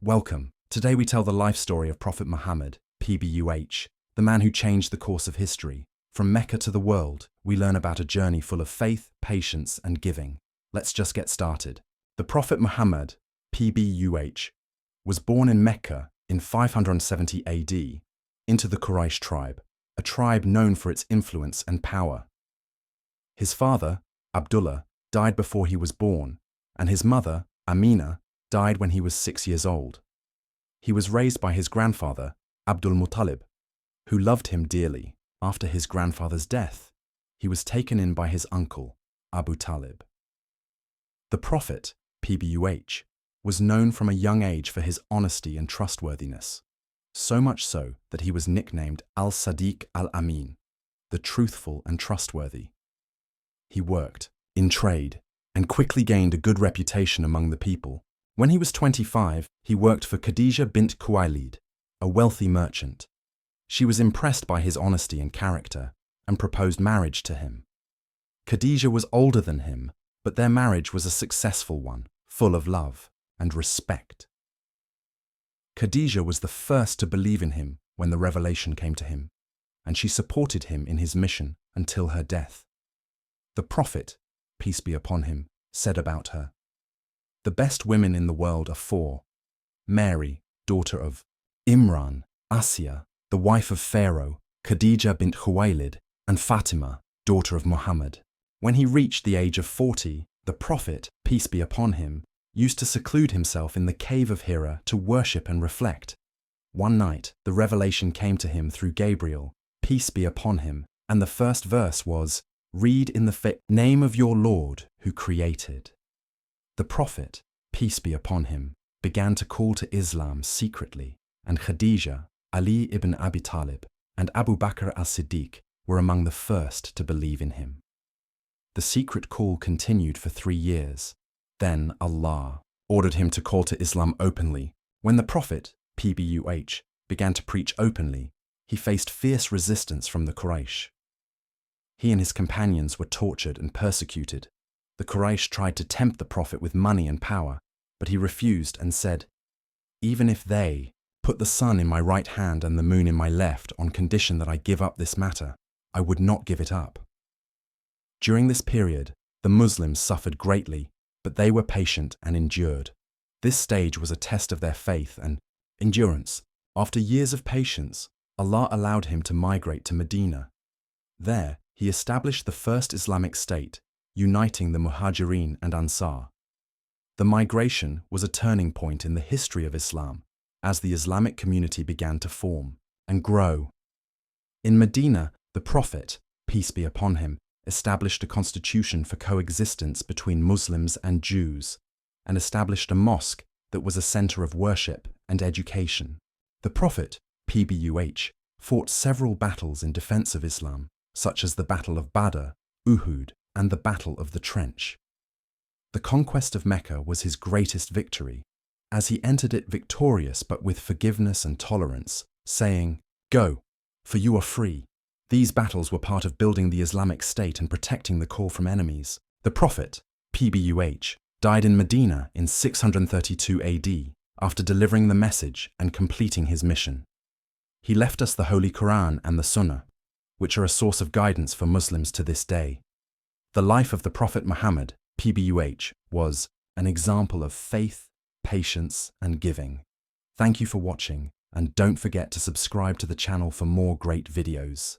Welcome. Today we tell the life story of Prophet Muhammad, PBUH, the man who changed the course of history. From Mecca to the world, we learn about a journey full of faith, patience, and giving. Let's just get started. The Prophet Muhammad, PBUH, was born in Mecca in 570 AD into the Quraysh tribe, a tribe known for its influence and power. His father, Abdullah, died before he was born, and his mother, Amina, died when he was 6 years old. He was raised by his grandfather, Abdul Muttalib, who loved him dearly. After his grandfather's death, he was taken in by his uncle, Abu Talib. The Prophet, PBUH, was known from a young age for his honesty and trustworthiness, so much so that he was nicknamed Al-Sadiq Al-Amin, the truthful and trustworthy. He worked in trade and quickly gained a good reputation among the people. When he was 25, he worked for Khadija bint Khuwaylid, a wealthy merchant. She was impressed by his honesty and character and proposed marriage to him. Khadija was older than him, but their marriage was a successful one, full of love and respect. Khadija was the first to believe in him when the revelation came to him, and she supported him in his mission until her death. The Prophet, peace be upon him, said about her, "The best women in the world are four: Mary, daughter of Imran, Asiya, the wife of Pharaoh, Khadija bint Khuwaylid, and Fatima, daughter of Muhammad." When he reached the age of 40, the Prophet, peace be upon him, used to seclude himself in the cave of Hira to worship and reflect. One night, the revelation came to him through Gabriel, peace be upon him, and the first verse was, "Read in the name of your Lord who created." The Prophet, peace be upon him, began to call to Islam secretly, and Khadija, Ali ibn Abi Talib, and Abu Bakr as-Siddiq were among the first to believe in him. The secret call continued for 3 years. Then Allah ordered him to call to Islam openly. When the Prophet, PBUH, began to preach openly, he faced fierce resistance from the Quraysh. He and his companions were tortured and persecuted. The Quraysh tried to tempt the Prophet with money and power, but he refused and said, "Even if they put the sun in my right hand and the moon in my left on condition that I give up this matter, I would not give it up." During this period, the Muslims suffered greatly, but they were patient and endured. This stage was a test of their faith and endurance. After years of patience, Allah allowed him to migrate to Medina. There, he established the first Islamic state, uniting the Muhajirin and Ansar. The migration was a turning point in the history of Islam as the Islamic community began to form and grow. In Medina, the Prophet, peace be upon him, established a constitution for coexistence between Muslims and Jews and established a mosque that was a center of worship and education. The Prophet, PBUH, fought several battles in defense of Islam, such as the Battle of Badr, Uhud, and the Battle of the Trench. The conquest of Mecca was his greatest victory, as he entered it victorious but with forgiveness and tolerance, saying, "Go, for you are free." These battles were part of building the Islamic State and protecting the core from enemies. The Prophet, PBUH, died in Medina in 632 AD after delivering the message and completing his mission. He left us the Holy Quran and the Sunnah, which are a source of guidance for Muslims to this day. The life of the Prophet Muhammad, PBUH, was an example of faith, patience, and giving. Thank you for watching, and don't forget to subscribe to the channel for more great videos.